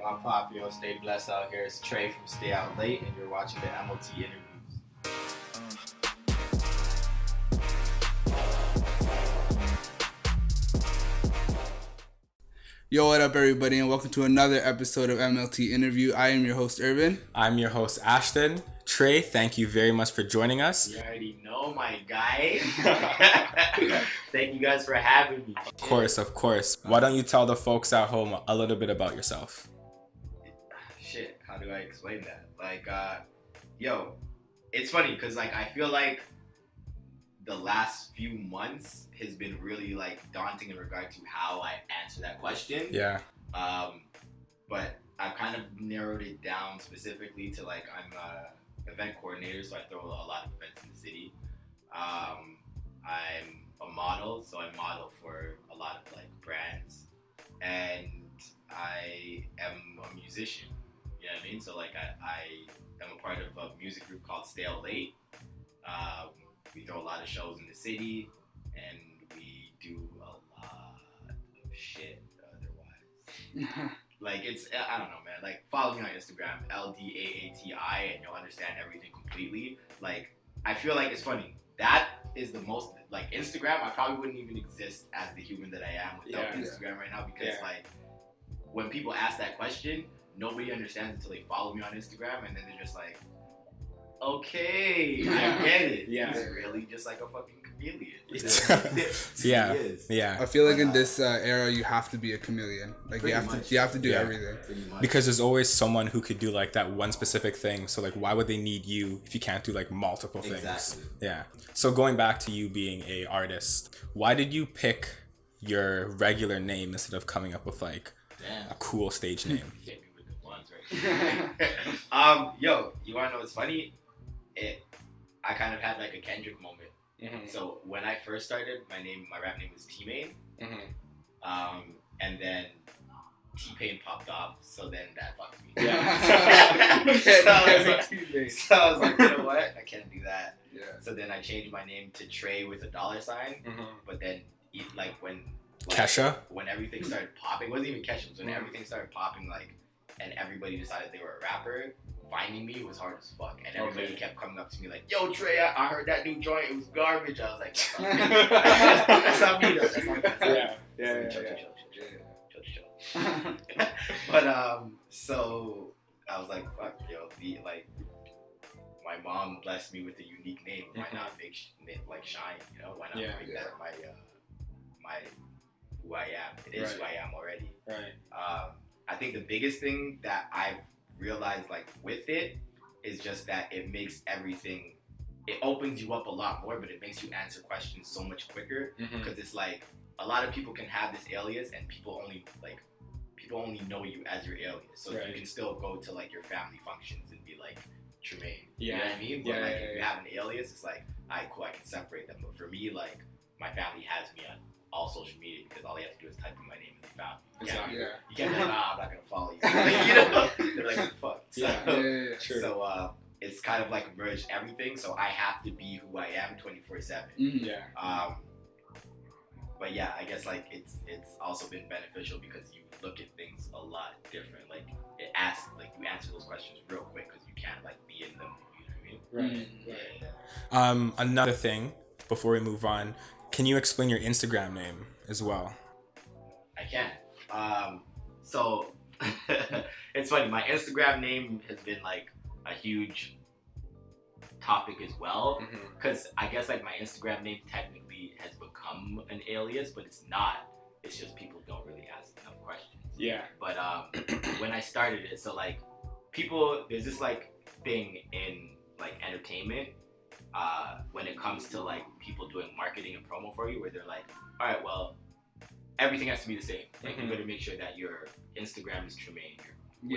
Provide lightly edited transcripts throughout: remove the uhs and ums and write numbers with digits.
my pop, yo, stay blessed out here. It's Trey from Stay Out Late, and you're watching the MLT interviews. Yo, what up, everybody, and welcome to another episode of MLT Interview. I am your host, Irvine. I'm your host, Ashton. Trey, thank you very much for joining us. You already know, my guy. Thank you guys for having me. Of course. Why don't you tell the folks at home a little bit about yourself? Shit, how do I explain that? It's funny because I feel like the last few months has been really daunting in regard to how I answer that question. Yeah. But I've kind of narrowed it down specifically to I'm a event coordinator, so I throw a lot of events in the city. I'm a model, so I model for a lot of brands, and I am a musician. You know what I mean? So I am a part of a music group called Stay Out Late. We throw a lot of shows in the city, and we do a lot of shit otherwise. I don't know, man. Follow me on Instagram, LDAATI, and you'll understand everything completely. I feel like it's funny. That is the most, Instagram, I probably wouldn't even exist as the human that I am without Instagram right now, because, when people ask that question, nobody understands until they follow me on Instagram, and then they're just like, okay, I get it. Yeah. He's really just like a fucking chameleon. Yeah. I feel like in this era, you have to be a chameleon. You have to do everything. Because there's always someone who could do that one specific thing. So why would they need you if you can't do multiple things? Exactly. Yeah. So going back to you being a artist, why did you pick your regular name instead of coming up with a cool stage name? Yo, you wanna know what's funny? I kind of had a Kendrick moment. Mm-hmm. So when I first started, my rap name was Tremayne. Mm-hmm. And then T-Pain popped off, so then that fucked me. Yeah. So I was like, you know what? I can't do that. Yeah. So then I changed my name to Trey with a $. Mm-hmm. But then Kesha? When everything started popping, it wasn't even Kesha, it was when everything started popping, and everybody decided they were a rapper, finding me was hard as fuck. And everybody kept coming up to me yo, Trey, I heard that new joint, it was garbage. I was like, that's not me. That's not me. Chill. But, so I was like, fuck, yo, my mom blessed me with a unique name. Why not make shine, Why not make that my who I am? It is who I am already. Right. I think the biggest thing that I've realized with it is just that it makes everything, it opens you up a lot more, but it makes you answer questions so much quicker, because it's a lot of people can have this alias and people only know you as your alias, so you can still go to your family functions and be Tremayne. You know what I mean? But if you have an alias, it's alright, cool, I can separate them. But for me, my family has me on all social media because all they have to do is type in my name and they found me. You can't be I'm not gonna follow you. They're what the fuck. So, so it's kind of merged everything. So I have to be who I am 24/7. Mm-hmm. But yeah, I guess it's also been beneficial because you look at things a lot different. It asks you answer those questions real quick because you can't be in them. You know what I mean? Right. Another thing before we move on. Can you explain your Instagram name as well? I can. So it's funny. My Instagram name has been a huge topic as well, because I guess my Instagram name technically has become an alias, but it's not. It's just people don't really ask enough questions. Yeah. But when I started it, so people, there's this thing in entertainment. When it comes to people doing marketing and promo for you, where they're all right, well, everything has to be the same. You better make sure that your Instagram is Tremayne. And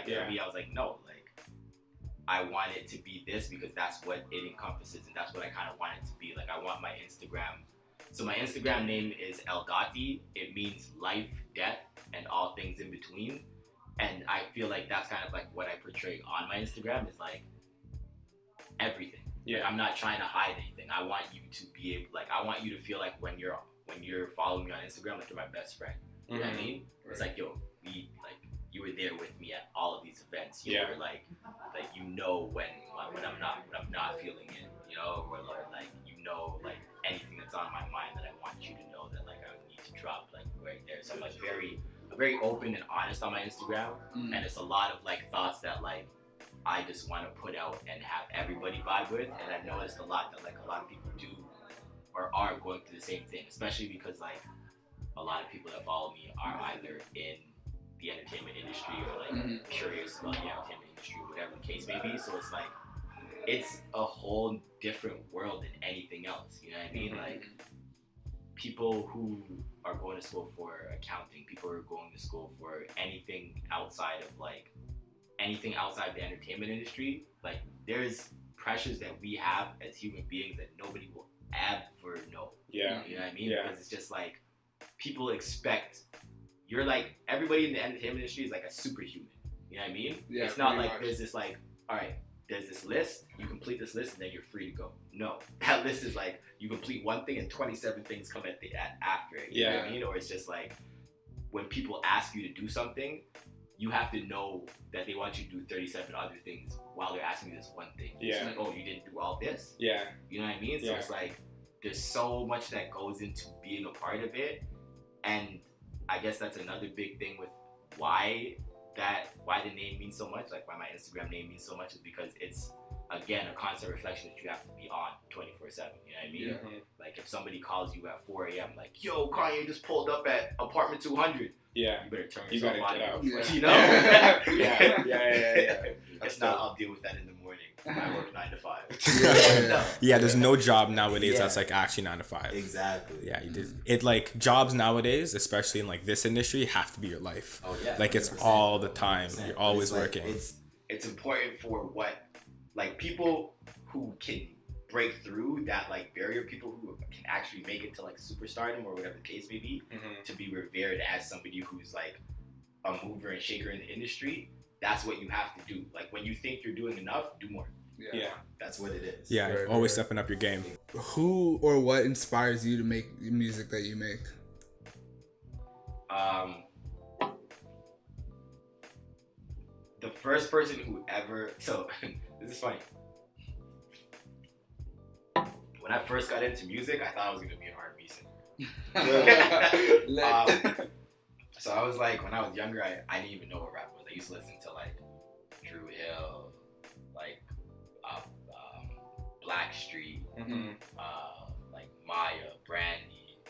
for me, I was no, I want it to be this because that's what it encompasses, and that's what I kind of want it to be. I want my Instagram. So my Instagram name is LDAATI. It means life, death, and all things in between. And I feel that's kind of what I portray on my Instagram is everything. Yeah. I'm not trying to hide anything. I want you to be able, I want you to feel when you're following me on Instagram, you're my best friend. You know what I mean? Right. It's yo, you were there sense. You're like you know when I'm not feeling it, you know, or like you know like anything that's on my mind that I want you to know that like I need to drop like right there. So I'm like very open and honest on my Instagram, and it's a lot of like thoughts that like I just want to put out and have everybody vibe with. And I've noticed a lot that like a lot of people do or are going through the same thing, especially because like a lot of people that follow me are either in the entertainment industry or like curious about the entertainment industry, whatever the case may be. So it's like it's a whole different world than anything else. You know what I mean? Like people who are going to school for accounting, people who are going to school for anything outside the entertainment industry, like there's pressures that we have as human beings that nobody will ever know. Yeah. You know what I mean? Because it's just like people expect you're like everybody in the entertainment industry is like a superhuman. You know what I mean? Yeah, it's not like there's this like, all right, there's this list, you complete this list and then you're free to go. No. That list is like you complete one thing and 27 things come after it. You know what I mean? Or it's just like when people ask you to do something, you have to know that they want you to do 37 other things while they're asking you this one thing. It's like, oh, you didn't do all this? Yeah. You know what I mean? So it's like, there's so much that goes into being a part of it. And I guess that's another big thing with why the name means so much, like why my Instagram name means so much, is because it's, again, a constant reflection that you have to be on 24/7. You know what I mean? Like if somebody calls you at 4 a.m. like, yo, Kanye just pulled up at apartment 200. Yeah. You better turn yourself on. You know? Yeah. It's not, I'll deal with that in the morning. I work 9 to 5. Yeah, there's no job nowadays that's like actually 9 to 5. Exactly. Yeah, you did. It like jobs nowadays, especially in like this industry, have to be your life. Oh yeah. Like 100%. It's all the time. 100%. You're always working. It's important for what, like people who can break through that like barrier, people who can actually make it to like superstardom or whatever the case may be, to be revered as somebody who's like a mover and shaker in the industry. That's what you have to do. Like when you think you're doing enough, do more. Yeah. That's what it is. Yeah, right, always stepping up your game. Who or what inspires you to make the music that you make? The first person who ever, so this is funny. When I first got into music, I thought I was gonna be an R&B singer. So I was like, when I was younger, I didn't even know what rap was. I used to listen to like Drew Hill, like Blackstreet, like Maya, Brandy.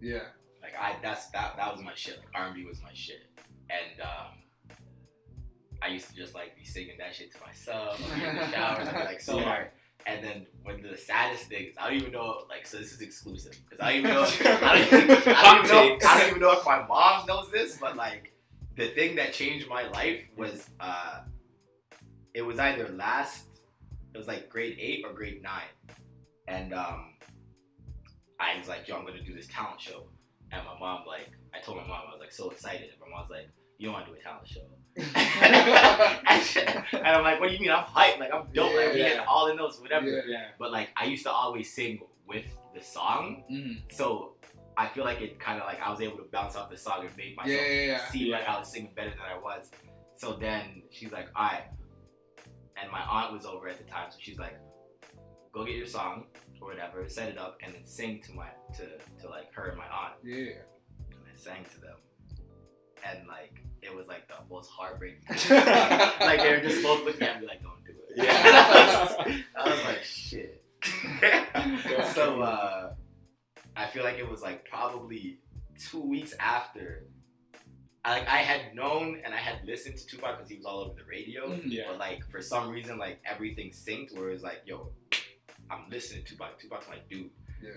Yeah. Like that was my shit. Like R&B was my shit, and I used to just like be singing that shit to myself. I'd be in the shower, and I'd be like so hard. And then when the saddest thing is, I don't even know, like, so this is exclusive, because I don't even know if my mom knows this, but like the thing that changed my life was it was either it was like grade 8 or grade 9, and I was like, yo, I'm gonna do this talent show, and my mom, like, I told my mom, I was like so excited, and my mom was like, you don't want to do a talent show. And I'm like, what do you mean? I'm hyped, like I'm dope, like I'm getting all the notes, whatever. But like I used to always sing with the song, so I feel like it kind of like I was able to bounce off the song and make myself seem like I was singing better than I was. So then she's like, all right, and my aunt was over at the time, so she's like, go get your song or whatever, set it up, and then sing to like her and my aunt. And I sang to them, and like it was like the most heartbreaking. Like they were just both looking at me like, don't do it. I was like, shit. So I feel like it was like probably 2 weeks after. I had known and I had listened to Tupac because he was all over the radio. But like for some reason, like everything synced where it was like, yo, I'm listening to Tupac. Tupac's my dude.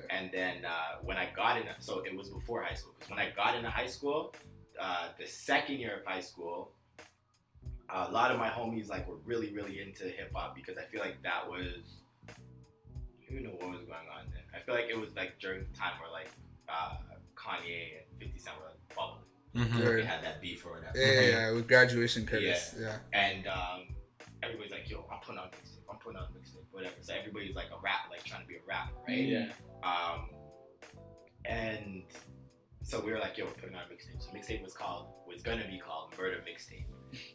And then when I got into, so it was before high school. Because when I got into high school, the second year of high school, a lot of my homies like were really, really into hip hop because I feel like that was, I don't even know what was going on then. I feel like it was like during the time where like Kanye and 50 Cent were like bubbling. They had that beef or whatever. Yeah, with graduation curtains. And everybody's like, yo, I'm putting on mixtape, whatever. So everybody's like a rap, like trying to be a rapper, right? And so we were like, yo, we're putting on a mixtape. So mixtape was gonna be called Murder Mixtape,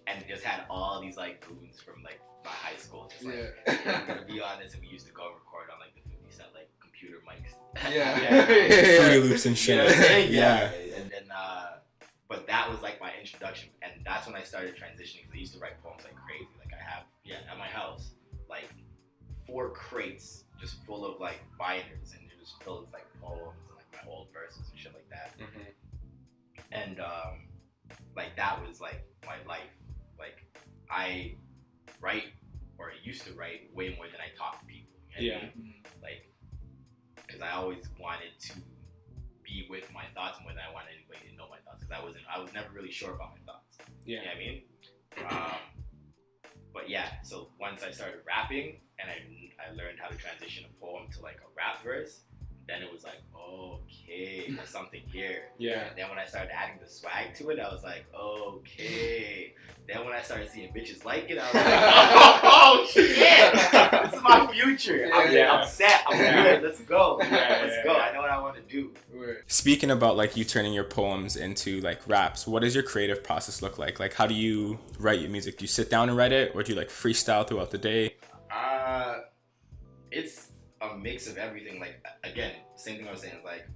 and it just had all these like goons from like my high school. Just like, we're gonna be on this, and we used to go record on like the 50 Cent like computer mics. Fruity Loops and shit. Yeah. And then, but that was like my introduction, and that's when I started transitioning. Because I used to write poems like crazy. Like I have, at my house, like 4 crates just full of like binders, and it was filled with like poems and like my old verses and shit like that. And like that was like my life. Like I write, or I used to write, way more than I talk to people. You know what I mean? Like, because I always wanted to be with my thoughts more than I wanted anybody to know my thoughts. Because I was never really sure about my thoughts. You know what I mean? But yeah, so once I started rapping and I learned how to transition a poem to like a rap verse, then it was like, okay, there's something here. Yeah. And then when I started adding the swag to it, I was like, okay. Then when I started seeing bitches like it, I was like, oh shit, this is my future. I'm set. I'm good. Let's go. Let's go. I know what I want to do. Speaking about like you turning your poems into like raps, what does your creative process look like? Like, how do you write your music? Do you sit down and write it, or do you like freestyle throughout the day? It's a mix of everything. Like, again, same thing I was saying, like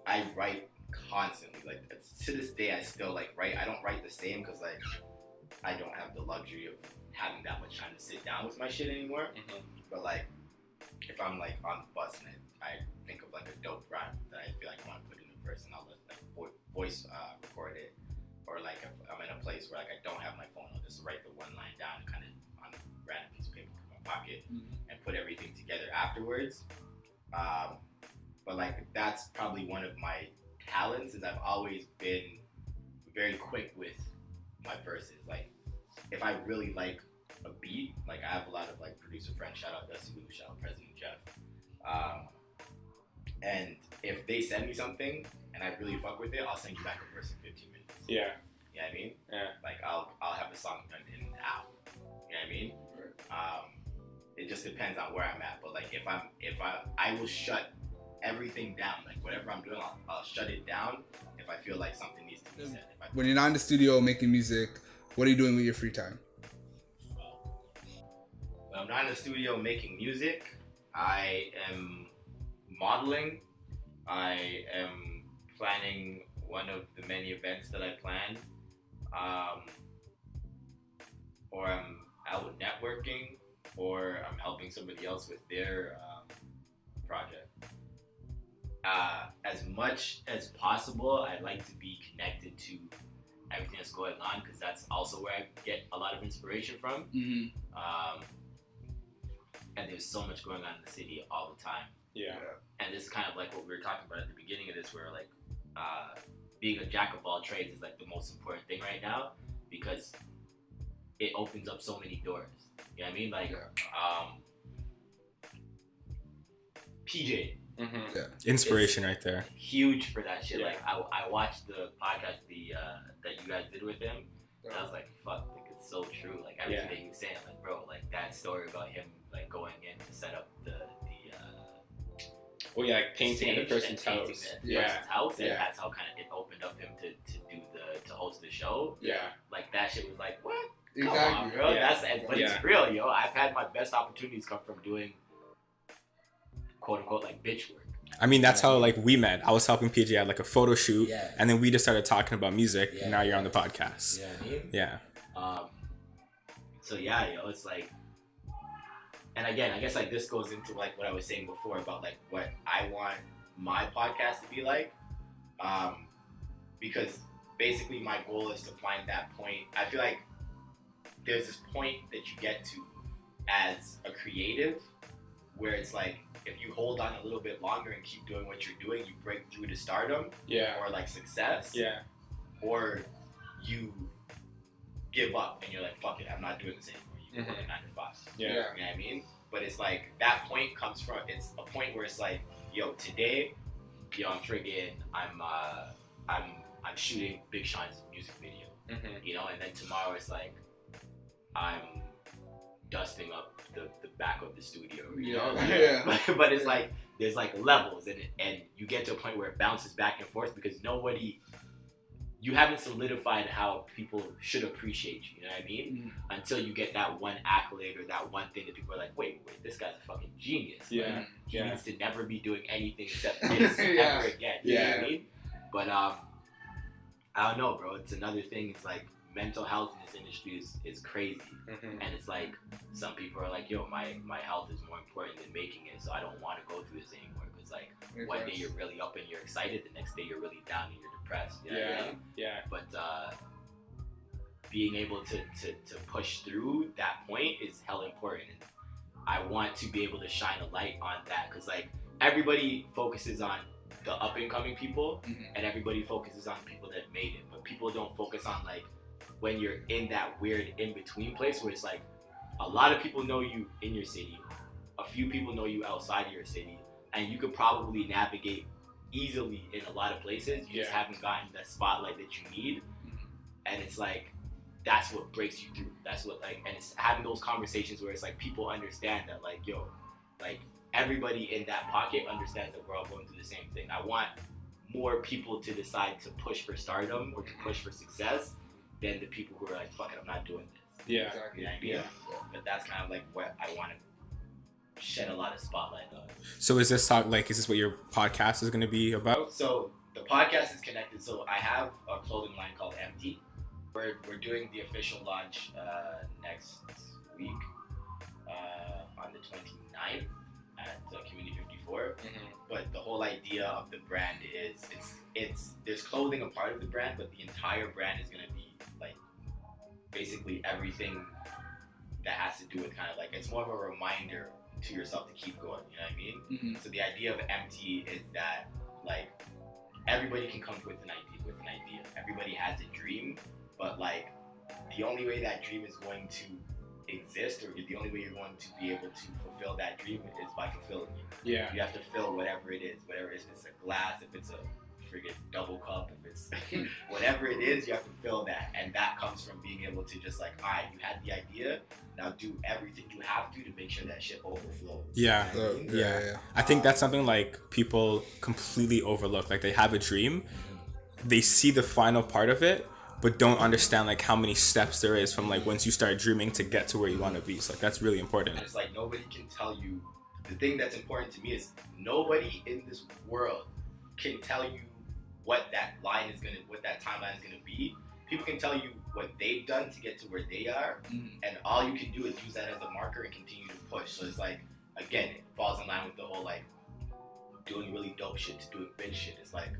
I write constantly. Like to this day I still like write. I don't write the same because like I don't have the luxury of having that much time to sit down with my shit anymore. But like if I'm like on the bus and I think of like a dope rhyme that I feel like I want to put in a verse, and I'll just like voice record it. Or like if I'm in a place where like I don't have my phone, I'll just write the one line down kind of on a random piece of paper in my pocket and put everything together afterwards. But like that's probably one of my talents, is I've always been very quick with my verses. Like if I really like a beat, like I have a lot of like producer friends, shout out Dusty Lou, shout out President Jeff. And if they send me something and I really fuck with it, I'll send you back a verse in 15 minutes. Yeah. You know what I mean? Yeah. Like I'll have the song done in an hour. You know what I mean? It just depends on where I'm at. But like if I will shut everything down. Like whatever I'm doing, I'll shut it down if I feel like something needs to be said. When you're not in the studio making music, what are you doing with your free time? When I'm not in the studio making music, I am modeling. I am planning one of the many events that I plan. Or I'm out networking, or I'm helping somebody else with their project. As much as possible, I like to be connected to everything that's going on, because that's also where I get a lot of inspiration from. And there's so much going on in the city all the time. Yeah. And this is kind of like what we were talking about at the beginning of this, where like being a jack of all trades is like the most important thing right now, because it opens up so many doors. You know what I mean? Like PJ. Inspiration right there. Huge for that shit. Like I watched the podcast that you guys did with him, and I was like, fuck, like it's so true. Like everything that he was saying, like bro, like that story about him like going in to set up the like painting the person's house. And that's how kind of it opened up him to host the show. Like that shit was like, what? Come on, bro. But it's real, yo. I've had my best opportunities come from doing quote unquote like bitch work. I mean, that's how like we met. I was helping PJ at like a photo shoot, and then we just started talking about music. And now you're on the podcast. So yeah, yo, it's like, and again, I guess like this goes into like what I was saying before about like what I want my podcast to be like, because basically my goal is to find that point. I feel like there's this point that you get to as a creative where it's like, if you hold on a little bit longer and keep doing what you're doing, you break through to stardom or like success, or you give up and you're like, fuck it, I'm not doing this anymore. You work 9 to 5. You know what I mean? But it's like that point comes from, it's a point where it's like, yo, today, yo, I'm shooting Big Sean's music video, you know, and then tomorrow it's like I'm dusting up the back of the studio, you Yeah. know? Like, Yeah. but it's like there's like levels, and you get to a point where it bounces back and forth because you haven't solidified how people should appreciate you. You know what I mean? Until you get that one accolade or that one thing that people are like, wait, this guy's a fucking genius. Yeah. Like, he needs to never be doing anything except this Yeah. ever again. You know what I mean? But I don't know, bro. It's another thing. It's like mental health in this industry is crazy. And it's like some people are like, yo, my health is more important than making it, so I don't want to go through this anymore. Because like one day you're really up and you're excited, the next day you're really down and you're depressed. You know what I mean? Yeah. But being able to push through that point is hella important. And I want to be able to shine a light on that because like everybody focuses on the up and coming people and everybody focuses on people that made it, but people don't focus on like when you're in that weird in between place where it's like a lot of people know you in your city, a few people know you outside of your city, and you could probably navigate easily in a lot of places. You just haven't gotten the spotlight that you need, and it's like that's what breaks you through. That's what like, and it's having those conversations where it's like people understand that like, yo, like everybody in that pocket understands that we're all going through the same thing. I want more people to decide to push for stardom or to push for success than the people who are like, fuck it, I'm not doing this. Yeah. Exactly. You know what I mean? But that's kind of like what I want to shed a lot of spotlight on. So is this what your podcast is going to be about? So the podcast is connected. So I have a clothing line called Empty. We're doing the official launch next week on the 29th at Community 54. But the whole idea of the brand is it's there's clothing a part of the brand, but the entire brand is going to be like basically everything that has to do with kind of like, it's more of a reminder to yourself to keep going, you know what I mean? So the idea of Empty is that like everybody can come with an idea. Everybody has a dream, but like the only way that dream is going to exist, or the only way you're going to be able to fulfill that dream is by fulfilling it. Yeah. You have to fill whatever it is, if it's a glass, if it's a friggin' double cup, if it's whatever it is, you have to fill that. And that comes from being able to just like, all right, you had the idea, now do everything you have to make sure that shit overflows. Yeah. You know what I mean? Yeah. I think that's something like people completely overlook. Like they have a dream, they see the final part of it, but don't understand like how many steps there is from like once you start dreaming to get to where you want to be. So like that's really important. And it's like nobody can tell you. The thing that's important to me is nobody in this world can tell you what that timeline is gonna be. People can tell you what they've done to get to where they are, and all you can do is use that as a marker and continue to push. So it's like, again, it falls in line with the whole like doing really dope shit to doing bitch shit. It's like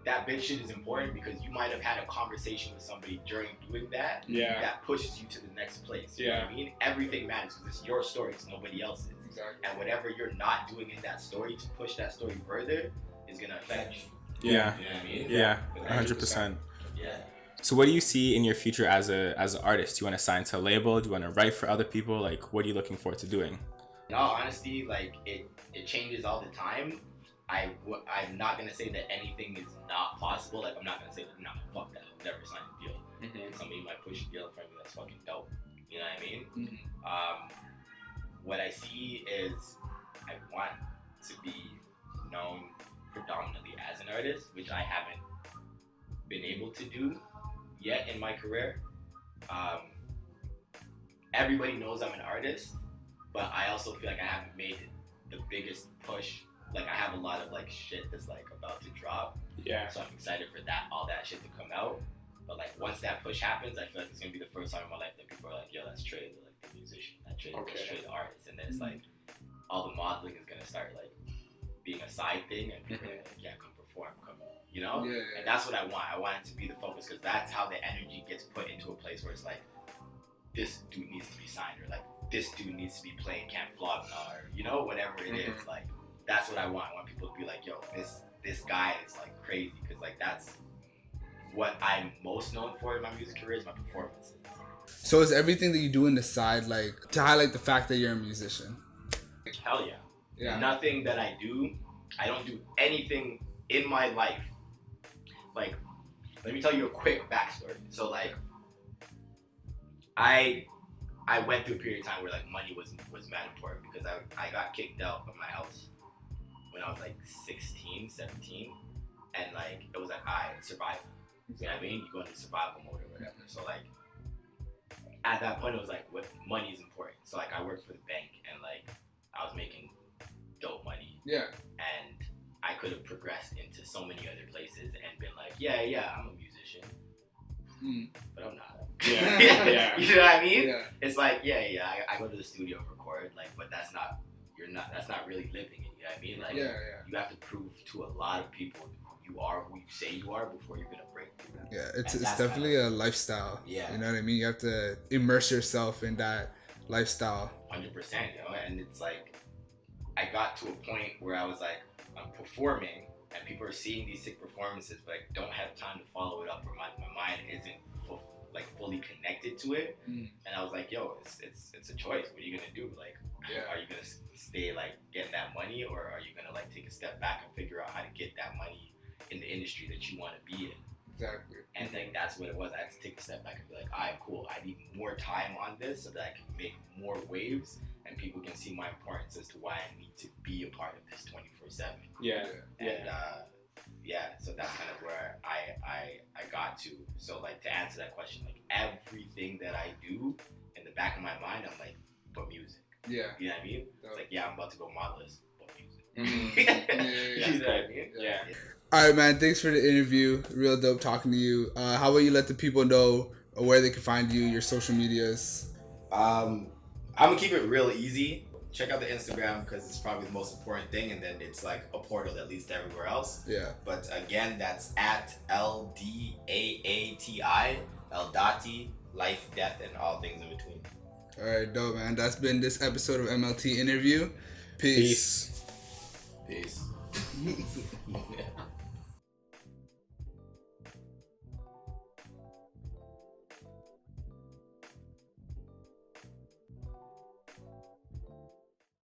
that bitch shit is important because you might have had a conversation with somebody during doing that that pushes you to the next place. You know what I mean? Everything matters because it's your story, it's nobody else's. Exactly. And whatever you're not doing in that story to push that story further is gonna affect you. Yeah. You know what I mean? Yeah. 100%. Yeah. So what do you see in your future as an artist? Do you want to sign to a label? Do you want to write for other people? Like, what are you looking forward to doing? In all honesty, like it changes all the time. I'm not gonna say that anything is not possible. Like I'm not gonna say that, nah, fuck that, I'll never sign a deal. Somebody might push a deal in front of me that's fucking dope. You know what I mean? What I see is I want to be known predominantly as an artist, which I haven't been able to do yet in my career. Everybody knows I'm an artist, but I also feel like I haven't made the biggest push. Like I have a lot of like shit that's like about to drop. Yeah. So I'm excited for all that shit to come out. But like once that push happens, I feel like it's gonna be the first time in my life that people are like, yo, that's Trey, like the musician. That's Trey the artist. And then it's like all the modeling is gonna start like being a side thing, and people are like, yeah, come perform, come, you know? Yeah. And that's what I want. I want it to be the focus because that's how the energy gets put into a place where it's like, this dude needs to be signed, or like this dude needs to be playing Camp Flog now, or you know, whatever it is. Like that's what I want. I want people to be like, yo, this guy is like crazy, because like that's what I'm most known for in my music career is my performances. So is everything that you do on the side like to highlight the fact that you're a musician? Hell yeah. Yeah. Nothing that I don't do anything in my life. Like, let me tell you a quick backstory. So like, I I went through a period of time where like money was mad important because I got kicked out of my house when I was like 16, 17, and like it was like survival. You know what I mean? You go into survival mode or whatever. So like at that point it was like what money is important. So like I worked for the bank and like I was making dope money. Yeah. And I could have progressed into so many other places and been like, yeah, I'm a musician. But I'm not. Yeah. You know what I mean? Yeah. It's like, I go to the studio and record, like, but that's not really living it, you know what I mean? Like, you have to prove to a lot of people who you are, who you say you are before you're gonna break through. Yeah, it's definitely a lifestyle. Yeah. You know what I mean? You have to immerse yourself in that lifestyle. 100%, you know, and it's like, I got to a point where I was like, I'm performing, and people are seeing these sick performances, but I don't have time to follow it up, or my mind isn't fully connected to it. And I was like, yo, it's a choice. What are you gonna do? Like, are you gonna stay like getting that money, or are you gonna like take a step back and figure out how to get that money in the industry that you want to be in? Exactly. And like that's what it was. I had to take a step back and be like, alright, cool. I need more time on this so that I can make more waves and people can see my importance as to why I need to be a part of this 24/7. Yeah. And so that's kind of where I got to. So like to answer that question, like everything that I do in the back of my mind, I'm like, but music. Yeah. You know what I mean? It's like, I'm about to go models, but music. You know what I mean? Yeah. All right, man. Thanks for the interview. Real dope talking to you. How about you let the people know where they can find you, your social medias? I'm gonna keep it real easy. Check out the Instagram because it's probably the most important thing, and then it's like a portal that leads to everywhere else. Yeah. But again, that's at LDAATI, LDAATI, life, death, and all things in between. All right, dope, man. That's been this episode of MLT Interview. Peace. Peace.